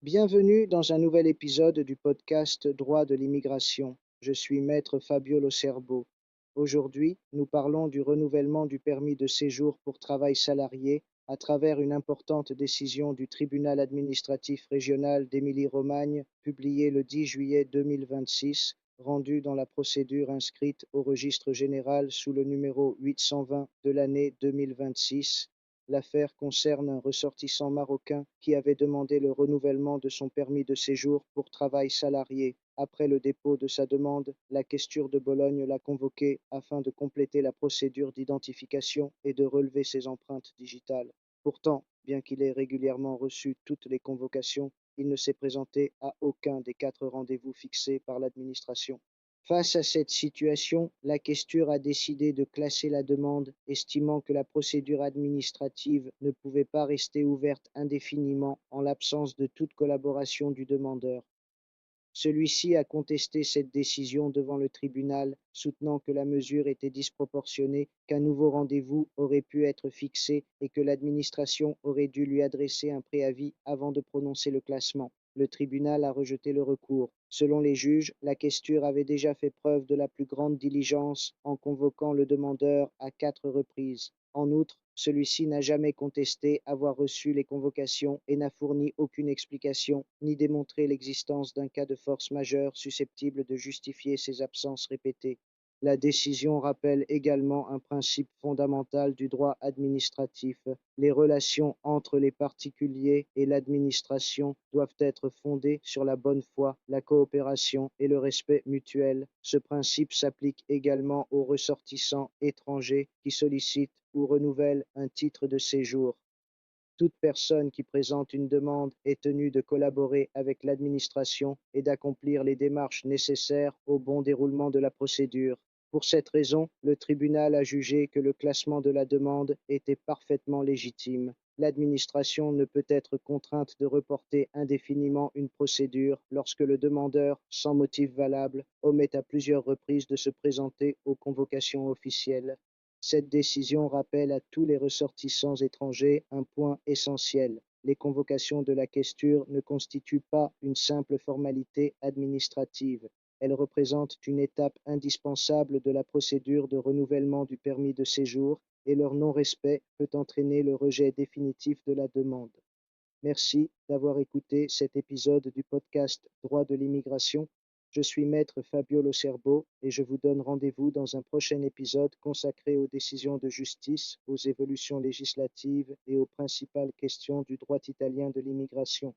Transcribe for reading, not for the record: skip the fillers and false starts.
Bienvenue dans un nouvel épisode du podcast Droit de l'immigration. Je suis maître Fabio Locerbo. Aujourd'hui, nous parlons du renouvellement du permis de séjour pour travail salarié à travers une importante décision du tribunal administratif régional d'Émilie-Romagne, publiée le 10 juillet 2026, rendue dans la procédure inscrite au registre général sous le numéro 820 de l'année 2026. L'affaire concerne un ressortissant marocain qui avait demandé le renouvellement de son permis de séjour pour travail salarié. Après le dépôt de sa demande, la questure de Bologne l'a convoqué afin de compléter la procédure d'identification et de relever ses empreintes digitales. Pourtant, bien qu'il ait régulièrement reçu toutes les convocations, il ne s'est présenté à aucun des 4 rendez-vous fixés par l'administration. Face à cette situation, la questure a décidé de classer la demande, estimant que la procédure administrative ne pouvait pas rester ouverte indéfiniment en l'absence de toute collaboration du demandeur. Celui-ci a contesté cette décision devant le tribunal, soutenant que la mesure était disproportionnée, qu'un nouveau rendez-vous aurait pu être fixé et que l'administration aurait dû lui adresser un préavis avant de prononcer le classement. Le tribunal a rejeté le recours. Selon les juges, la questure avait déjà fait preuve de la plus grande diligence en convoquant le demandeur à 4 reprises. En outre, celui-ci n'a jamais contesté avoir reçu les convocations et n'a fourni aucune explication ni démontré l'existence d'un cas de force majeure susceptible de justifier ces absences répétées. La décision rappelle également un principe fondamental du droit administratif. Les relations entre les particuliers et l'administration doivent être fondées sur la bonne foi, la coopération et le respect mutuel. Ce principe s'applique également aux ressortissants étrangers qui sollicitent ou renouvellent un titre de séjour. Toute personne qui présente une demande est tenue de collaborer avec l'administration et d'accomplir les démarches nécessaires au bon déroulement de la procédure. Pour cette raison, le tribunal a jugé que le classement de la demande était parfaitement légitime. L'administration ne peut être contrainte de reporter indéfiniment une procédure lorsque le demandeur, sans motif valable, omet à plusieurs reprises de se présenter aux convocations officielles. Cette décision rappelle à tous les ressortissants étrangers un point essentiel. Les convocations de la questure ne constituent pas une simple formalité administrative. Elles représentent une étape indispensable de la procédure de renouvellement du permis de séjour et leur non-respect peut entraîner le rejet définitif de la demande. Merci d'avoir écouté cet épisode du podcast Droit de l'immigration. Je suis maître Fabio Locerbo et je vous donne rendez-vous dans un prochain épisode consacré aux décisions de justice, aux évolutions législatives et aux principales questions du droit italien de l'immigration.